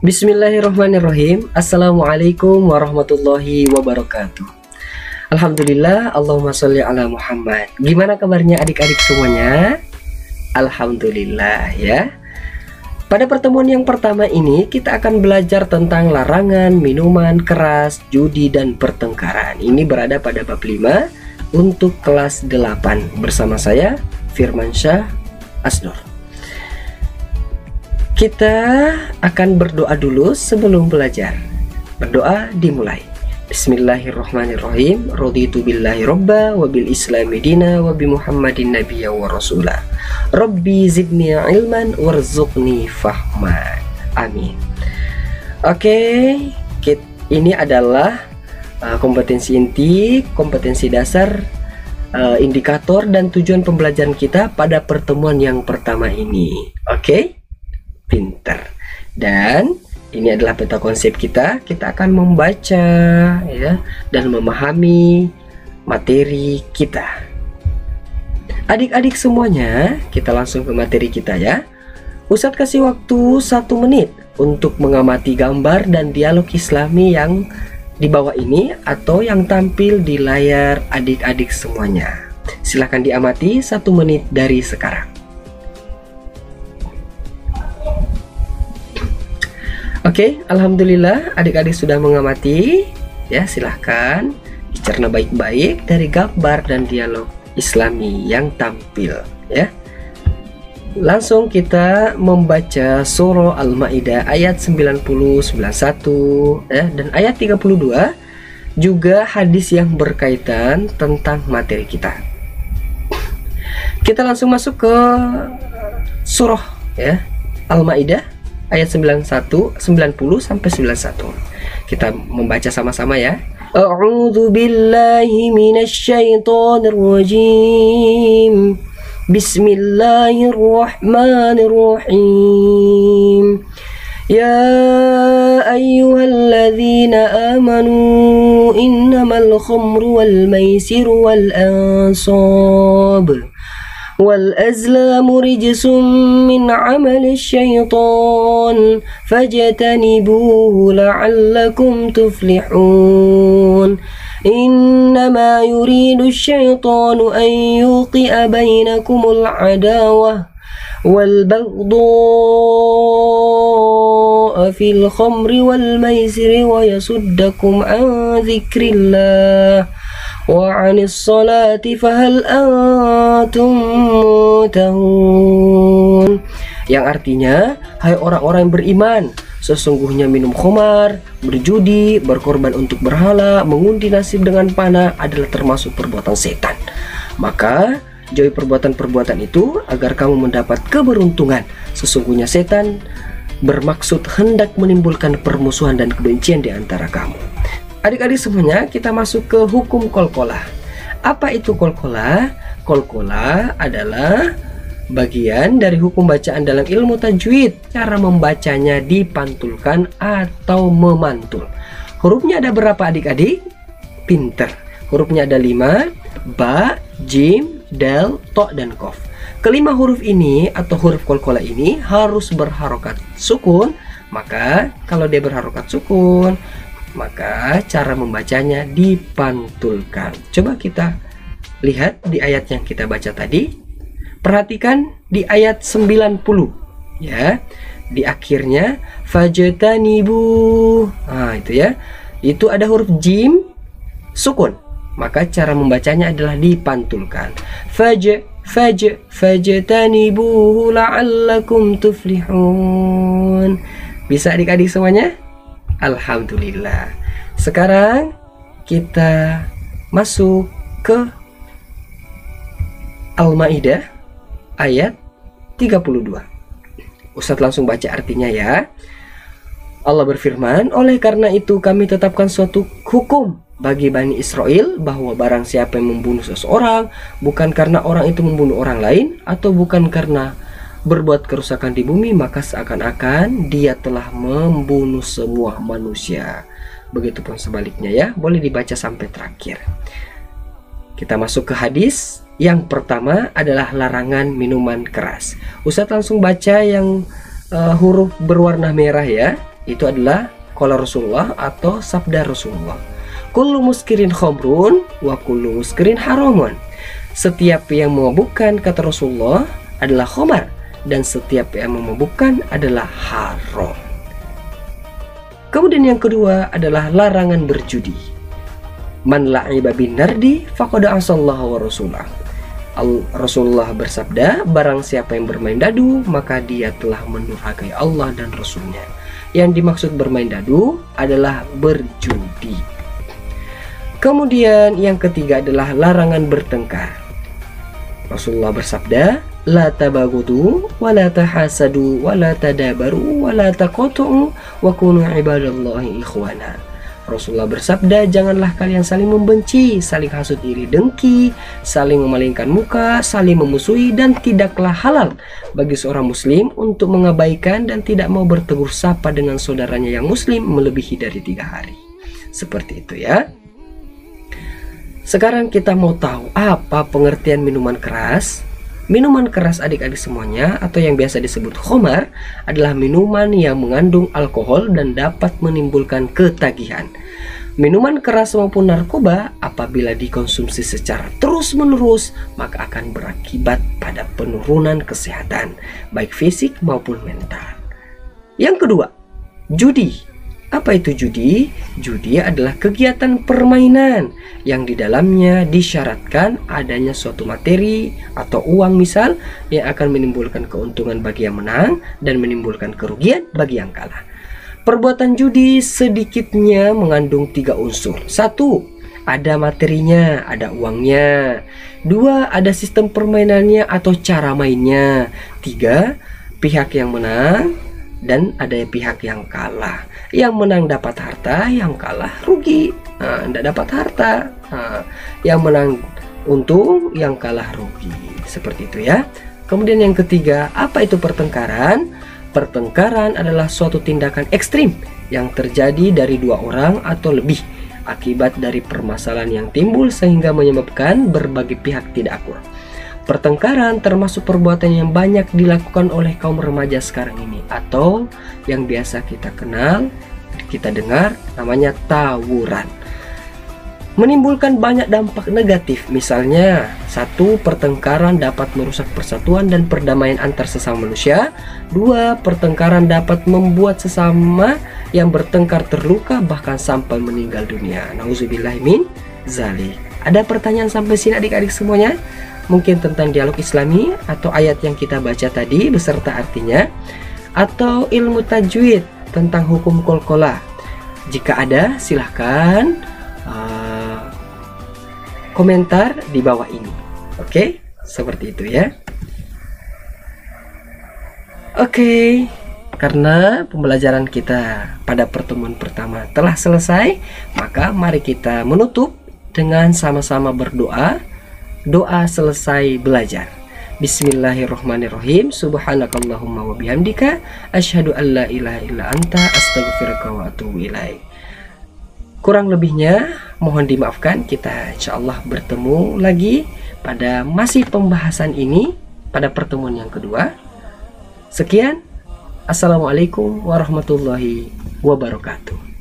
Bismillahirrahmanirrahim. Assalamualaikum warahmatullahi wabarakatuh. Alhamdulillah, Allahumma sholli ala Muhammad. Gimana kabarnya adik-adik semuanya? Alhamdulillah ya. Pada pertemuan yang pertama ini kita akan belajar tentang larangan minuman keras, judi dan pertengkaran. Ini berada pada bab 5 untuk kelas 8 bersama saya Firmansyah Asnur. Kita akan berdoa dulu sebelum belajar. Berdoa dimulai. Bismillahirrahmanirrahim. Raditu billahi robba wa bil islami dina wa bi Muhammadin nabiyya wa rasulah. Rabbi zidni ilman warzuqni fahman. Amin. Oke, ini adalah kompetensi inti, kompetensi dasar, indikator dan tujuan pembelajaran kita pada pertemuan yang pertama ini. Oke? Pinter. Dan ini adalah peta konsep kita. Kita akan membaca ya dan memahami materi kita. Adik-adik semuanya, kita langsung ke materi kita ya. Ustadz kasih waktu 1 menit untuk mengamati gambar dan dialog Islami yang di bawah ini atau yang tampil di layar adik-adik semuanya. Silahkan diamati 1 menit dari sekarang. Oke, alhamdulillah adik-adik sudah mengamati ya. Silahkan dicerna baik-baik dari gambar dan dialog Islami yang tampil ya. Langsung kita membaca surah Al-Maidah ayat 90, 91 ya, dan ayat 32, juga hadis yang berkaitan tentang materi kita. Kita langsung masuk ke surah ya Al-Maidah ayat 91, 90 sampai 91. Kita membaca sama-sama ya. A'udzu billahi minasyaitonir rajim. Bismillahirrahmanirrahim. Ya ayyuhalladzina amanu innamal khamru wal maisiru wal ansab والأزلام رجس من عمل الشيطان فاجتنبوه لعلكم تفلحون إنما يريد الشيطان أن يوقع بينكم العداوة والبغضاء في الخمر والميسر ويصدكم عن ذكر الله وعن الصلاة فهل أنتم منتهون. Yang artinya, hai orang-orang yang beriman, sesungguhnya minum khamar, berjudi, berkorban untuk berhala, mengundi nasib dengan panah adalah termasuk perbuatan setan. Maka jauhi perbuatan-perbuatan itu agar kamu mendapat keberuntungan. Sesungguhnya setan bermaksud hendak menimbulkan permusuhan dan kebencian di antara kamu. Adik-adik semuanya, kita masuk ke hukum qalqalah. Apa itu qalqalah? Qalqalah adalah bagian dari hukum bacaan dalam ilmu tajwid. Cara membacanya dipantulkan atau memantul. Hurufnya ada berapa adik-adik? Pinter. Hurufnya ada 5. Ba, jim, dal, to, dan qaf. Kelima huruf ini atau huruf qalqalah ini harus berharokat sukun. Maka kalau dia berharokat sukun, maka cara membacanya dipantulkan. Coba kita lihat di ayat yang kita baca tadi. Perhatikan di ayat 90 ya. Di akhirnya fajtanibu. Nah, itu ya. Itu ada huruf jim sukun. Maka cara membacanya adalah dipantulkan. Fajtanibu la'allakum tuflihun. Bisa adik-adik semuanya? Alhamdulillah. Sekarang kita masuk ke Al-Maidah ayat 32. Ustadz langsung baca artinya ya. Allah berfirman, oleh karena itu kami tetapkan suatu hukum bagi Bani Israel bahwa barang siapa yang membunuh seseorang, bukan karena orang itu membunuh orang lain, atau bukan karena berbuat kerusakan di bumi, maka seakan-akan dia telah membunuh semua manusia. Begitupun sebaliknya ya. Boleh dibaca sampai terakhir. Kita masuk ke hadis. Yang pertama adalah larangan minuman keras. Ustadz langsung baca yang huruf berwarna merah ya. Itu adalah qala Rasulullah atau sabda Rasulullah. Kullu muskirin khamrun wa kullu muskirin haramun. Setiap yang memabukkan, kata Rasulullah, adalah khamar, dan setiap yang memabukkan adalah haram. Kemudian yang kedua adalah larangan berjudi. Man la'iba bin nardi faqad asallaha wa rasulah. Rasulullah bersabda, barang siapa yang bermain dadu, maka dia telah mendurhakai Allah dan Rasulnya. Yang dimaksud bermain dadu adalah berjudi. Kemudian yang ketiga adalah larangan bertengkar. Rasulullah bersabda, la tabagudu wa la tahasadu wa la tadabaru wa la taqatu'u wa kunu ibadallahi ikhwana. Rasulullah bersabda, janganlah kalian saling membenci, saling hasut iri dengki, saling memalingkan muka, saling memusuhi, dan tidaklah halal bagi seorang muslim untuk mengabaikan dan tidak mau bertegur sapa dengan saudaranya yang muslim melebihi dari 3 hari. Seperti itu ya. Sekarang kita mau tahu apa pengertian minuman keras. Minuman keras adik-adik semuanya, atau yang biasa disebut khamar, adalah minuman yang mengandung alkohol dan dapat menimbulkan ketagihan. Minuman keras maupun narkoba apabila dikonsumsi secara terus-menerus, maka akan berakibat pada penurunan kesehatan, baik fisik maupun mental. Yang kedua, judi. Apa itu judi? Judi adalah kegiatan permainan yang di dalamnya disyaratkan adanya suatu materi atau uang misal yang akan menimbulkan keuntungan bagi yang menang dan menimbulkan kerugian bagi yang kalah. Perbuatan judi sedikitnya mengandung 3 unsur. 1. Ada materinya, ada uangnya. 2. Ada sistem permainannya atau cara mainnya. 3. Pihak yang menang dan ada pihak yang kalah. Yang menang dapat harta, yang kalah rugi. Tidak dapat harta. Yang menang untung, yang kalah rugi. Seperti itu ya. Kemudian yang ketiga, apa itu pertengkaran? Pertengkaran adalah suatu tindakan ekstrim yang terjadi dari 2 orang atau lebih akibat dari permasalahan yang timbul sehingga menyebabkan berbagai pihak tidak akur. Pertengkaran termasuk perbuatan yang banyak dilakukan oleh kaum remaja sekarang ini, atau yang biasa kita kenal, kita dengar namanya tawuran. Menimbulkan banyak dampak negatif. Misalnya, 1. Pertengkaran dapat merusak persatuan dan perdamaian antar sesama manusia. 2. Pertengkaran dapat membuat sesama yang bertengkar terluka bahkan sampai meninggal dunia. Nauzubillah min zalik. Ada pertanyaan sampai sini adik-adik semuanya? Mungkin tentang dialog islami atau ayat yang kita baca tadi beserta artinya, atau ilmu tajwid tentang hukum qalqalah. Jika ada, silahkan komentar di bawah ini. Oke, seperti itu ya. Oke, karena pembelajaran kita pada pertemuan pertama telah selesai, maka mari kita menutup dengan sama-sama berdoa. Doa selesai belajar. Bismillahirrahmanirrahim. Subhanakallahumma wa bihamdika asyhadu an la ilaha illa anta astaghfiruka wa atubu ilaik. Kurang lebihnya mohon dimaafkan. Kita insyaallah bertemu lagi pada masih pembahasan ini pada pertemuan yang kedua. Sekian. Assalamualaikum warahmatullahi wabarakatuh.